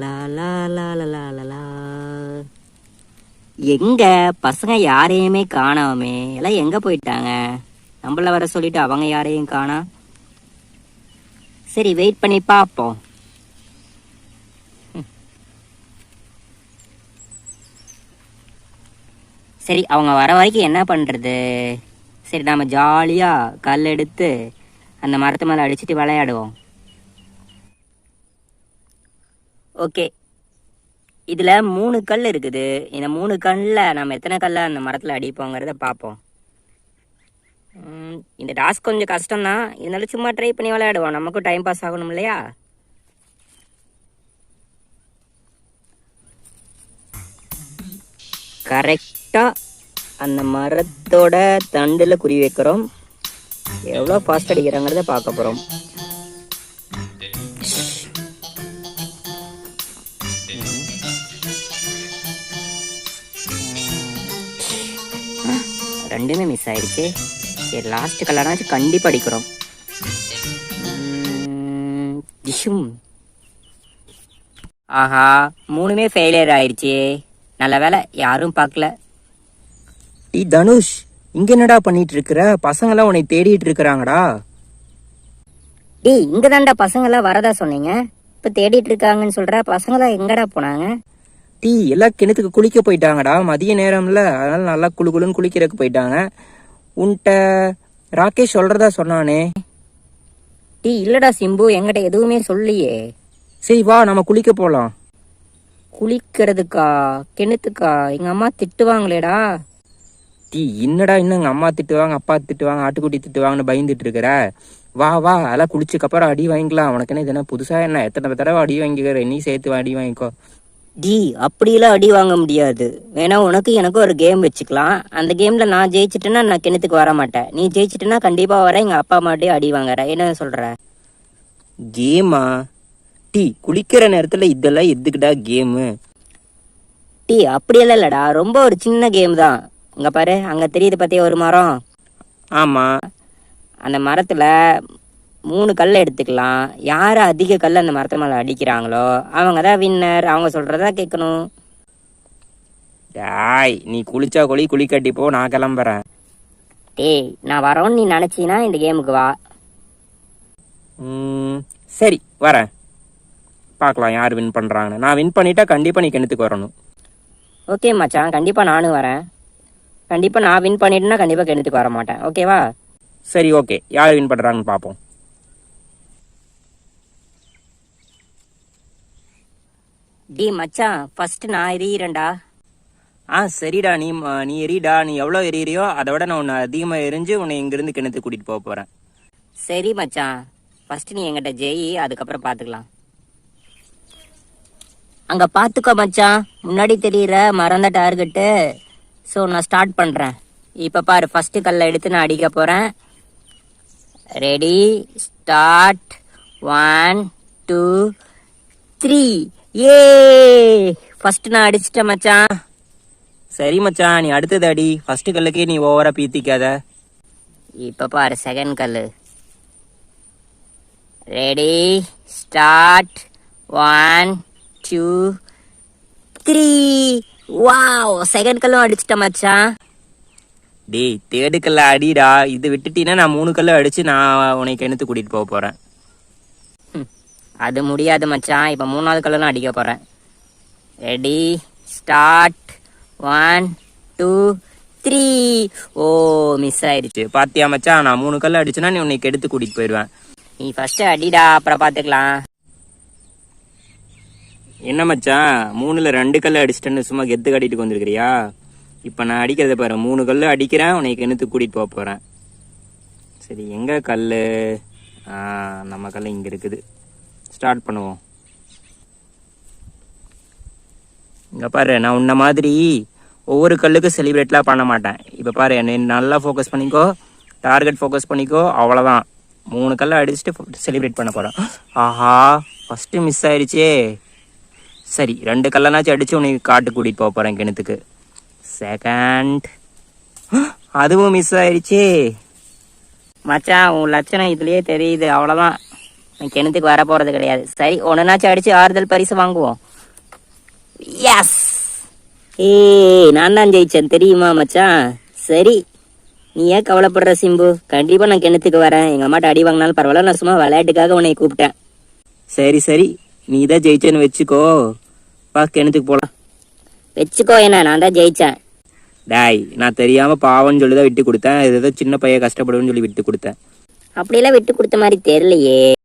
லா லா லா லா லா லா லா. எங்க பசங்க யாரையுமே காணாமே, எல்லாம் எங்க போயிட்டாங்க? நம்மள வர சொல்லிட்டு அவங்க யாரையும் காணா. சரி, வெயிட் பண்ணி பார்ப்போம். சரி, அவங்க வர வரைக்கும் என்ன பண்றது? சரி, நாம ஜாலியா கல் எடுத்து அந்த மரத்து மேலே அடிச்சுட்டு விளையாடுவோம். ஓகே, இதுல 3 கல் இருக்குது. இந்த 3 கல்ல நம்ம எத்தனை கல்ல அந்த மரத்துல அடிப்போங்கிறத பார்ப்போம். இந்த டாஸ்க் கொஞ்சம் கஷ்டம்தான், இருந்தாலும் சும்மா ட்ரை பண்ணி விளையாடுவோம். நமக்கும் டைம் பாஸ் ஆகணும் இல்லையா? கரெக்டா அந்த மரத்தோட தண்டுல குறி வைக்கிறோம். எவ்வளோ ஃபாஸ்ட் அடிக்கிறாங்கிறத பார்க்க போறோம். ரெண்டுமே மிஸ் ஆயிடுச்சு. சரி, லாஸ்ட் கலராச்சும் கண்டிப்பாக அடிக்கிறோம். டிஷும். ஆஹா, 3மே ஃபெயிலியர் ஆயிடுச்சு. நல்ல வேலை யாரும் பார்க்கல. டி தனுஷ், இங்க என்னடா பண்ணிட்டு இருக்கிற? பசங்களாம் உன்னை தேடிட்டு இருக்கிறாங்கடா. டேய், இங்க தான்டா பசங்களாம் வரதா சொன்னீங்க. இப்போ தேடிட்டு இருக்காங்கன்னு சொல்ற. பசங்களாம் எங்கடா போனாங்க? டீ எல்லாம் கிணத்துக்கு குளிக்க போயிட்டாங்கடா. மதிய நேரம்ல, அதனால நல்லா குளுன்னு குளிக்கிறதுக்கு போயிட்டாங்க. உன்கிட்ட ராகேஷ் சொல்றதா சொன்னானே. டீ இல்லடா சிம்பு, என்கிட்ட எதுவுமே சொல்லியே. சரி வா, நம்ம குளிக்க போலாம். குளிக்கிறதுக்கா? கிணத்துக்கா? எங்க அம்மா திட்டுவாங்களேடா. டீ என்னடா இன்னும் எங்க அம்மா திட்டுவாங்க, அப்பா திட்டுவாங்க, ஆட்டுக்குட்டி திட்டுவாங்கன்னு பயந்துட்டு இருக்கிற? வா வா, அதெல்லாம் குளிச்சுக்கப்புறம் அடி வாங்கிக்கலாம். உனக்கு என்ன இது என்ன புதுசா? என்ன எத்தனை தடவை அடி வாங்கிக்கிற? நீ சேர்த்து அடி வாங்கிக்கோ. டி, அப்படியெல்லாம் அடி வாங்க முடியாது. வேணா உனக்கு எனக்கு ஒரு கேம் வச்சுக்கலாம். அந்த கேம்ல நான் ஜெயிச்சிட்டேன்னா நான் கிணத்துக்கு வர மாட்டேன். நீ ஜெயிச்சிட்டேன்னா கண்டிப்பா வரேன். எங்க அப்பா அம்மாட்டையும் அடி வாங்குற. என்ன சொல்ற? கேமா? டீ குளிக்கிற நேரத்துல இதெல்லாம் எதுக்குடா கேமு? டீ அப்படியெல்லாம் இல்லடா, ரொம்ப ஒரு சின்ன கேம் தான். இங்க பாரு, அங்க தெரியுது பத்தியா ஒரு மரம்? ஆமா. அந்த மரத்துல 3 கல் எடுத்துக்கலாம். யாரு அதிக கல் அந்த மரத்து மேல அடிக்கிறாங்களோ அவங்க தான் வின்னர். அவங்க சொல்றதா கேட்கணும். டாய், நீ குளிச்சா குளிக்கட்டி போ, நான் கிளம்புறேன். டேய், நான் வரோன்னு நீ நினைச்சீனா இந்த கேமுக்கு வா. சரி வரேன். பார்க்கலாம் யார் வின் பண்றாங்கன்னு. நான் வின் பண்ணிட்டா கண்டிப்பா நீ கிணத்துக்கு வரணும். ஓகே மச்சான், கண்டிப்பா நானும் வரேன். கண்டிப்பா நான் வின் பண்ணிட்டேன்னா கண்டிப்பா கிணத்துக்கு வர மாட்டேன். ஓகேவா? சரி ஓகே, யார் வின் பண்றாங்கன்னு பார்ப்போம். டி மச்சான், ஃபர்ஸ்ட் நான் எறிகிறேன்டா. சரிடா, நீ எறிடா. நீ எவ்வளோ எறிகிறியோ அதை விட நான் உன்னை அதிகமாக எரிஞ்சு உன்னை இங்கிருந்து கிணத்து கூட்டிட்டு போக போறேன். சரி மச்சான், ஃபர்ஸ்ட் நீ எங்கிட்ட ஜெயி, அதுக்கப்புறம் பார்த்துக்கலாம். அங்க பார்த்துக்கோ மச்சான், முன்னாடி தெரியுற மறந்த டார்கெட்டு. ஸோ நான் ஸ்டார்ட் பண்றேன். இப்போ பாரு, ஃபர்ஸ்ட் கல்லை எடுத்து நான் அடிக்க போறேன். Ready, start. 1 2 3. ஏ, ஃபர்ஸ்ட் நான் அடிச்சிட்டேன் மச்சான். சரி மச்சான், நீ அடுத்தது அடி. ஃபர்ஸ்ட் கல்லுக்கே நீ ஓவரா பீத்திக்காத. இப்போ பாரு செகண்ட் கல்லு. Ready, start. 1 2 3. வாவ், செகண்ட் கல்லும் அடிச்சிட்டேன் மச்சான். டேய், தேர்டு கல்ல அடிடா. இது விட்டுட்டீங்கன்னா நான் 3 கல்ல அடிச்சு நான் உன்னை கிணத்து கூட்டிட்டு போக போறேன். அது முடியாது மச்சான். இப்போ 3வது கல்லும் அடிக்க போறேன். Ready, start. 1 2 3. ஓ, மிஸ் ஆயிடுச்சு. பாத்தியா மச்சான், நான் 3 கல்ல அடிச்சுன்னா நீ உன்னை கெடுத்து கூட்டிட்டு போயிடுவேன். நீ ஃபர்ஸ்ட் அடிடா, அப்புறம் பாத்துக்கலாம். என்ன மச்சான், 3ல 2 கல்ல அடிச்சிட்டேன்னு சும்மா கெத்து கட்டிட்டு வந்துருக்கிறியா? இப்ப நான் அடிக்கிறத பாரு, 3 கல்லு அடிக்கிறேன், உன்னை கிணத்து கூட்டிட்டு போக போறேன். சரி, எங்க கல்லு? நம்ம கல்லு இங்க இருக்குது. ஸ்டார்ட் பண்ணுவோம். இங்க பாரு, நான் உன்ன மாதிரி ஒவ்வொரு கல்லுக்கு செலிப்ரேட்லாம் பண்ண மாட்டேன். இப்ப பாரு, என்னை நல்லா ஃபோக்கஸ் பண்ணிக்கோ, டார்கெட் ஃபோக்கஸ் பண்ணிக்கோ, அவ்வளவுதான். 3 கல்ல அடிச்சுட்டு செலிப்ரேட் பண்ண போறேன். ஆஹா, ஃபர்ஸ்ட் மிஸ் ஆயிடுச்சே. சரி, 2 கல்லனாச்சும் அடிச்சு உன்னை காட்டு கூட்டிட்டு போக போறேன் கிணத்துக்கு. செகண்ட், அதுவும் மிஸ் ஆயிடுச்சே. மச்சான், உன் லட்சணம் இதுலயே தெரியுது. அவ்வளவுதான், நான் கிணத்துக்கு வர போறது கிடையாது. சரி, ஒன்றுனாச்சும் அடிச்சு ஆறுதல் பரிசு வாங்குவோம். எஸ், நான் தான் ஜெயிச்சேன் தெரியுமா மச்சான். சரி, நீ ஏன் கவலைப்படுற சிம்பு, கண்டிப்பா நான் கிணத்துக்கு வரேன். எங்க அம்மாட்ட அடி வாங்கினாலும் பரவாயில்ல, நான் சும்மா விளையாட்டுக்காக உன்னை கூப்பிட்டேன். சரி சரி, நீ தான் ஜெயிச்சேன்னு வச்சுக்கோ, வா கிணத்துக்கு போலாம். வச்சுக்கோ, என்ன நான் தான் ஜெயிச்சேன். டாய், நான் தெரியாம பாவம்னு சொல்லி தான் விட்டு கொடுத்தேன். ஏதோ சின்ன பையன் கஷ்டப்படுவேன்னு சொல்லி விட்டு கொடுத்தேன். அப்படியெல்லாம் விட்டு கொடுத்த மாதிரி தெரியலையே.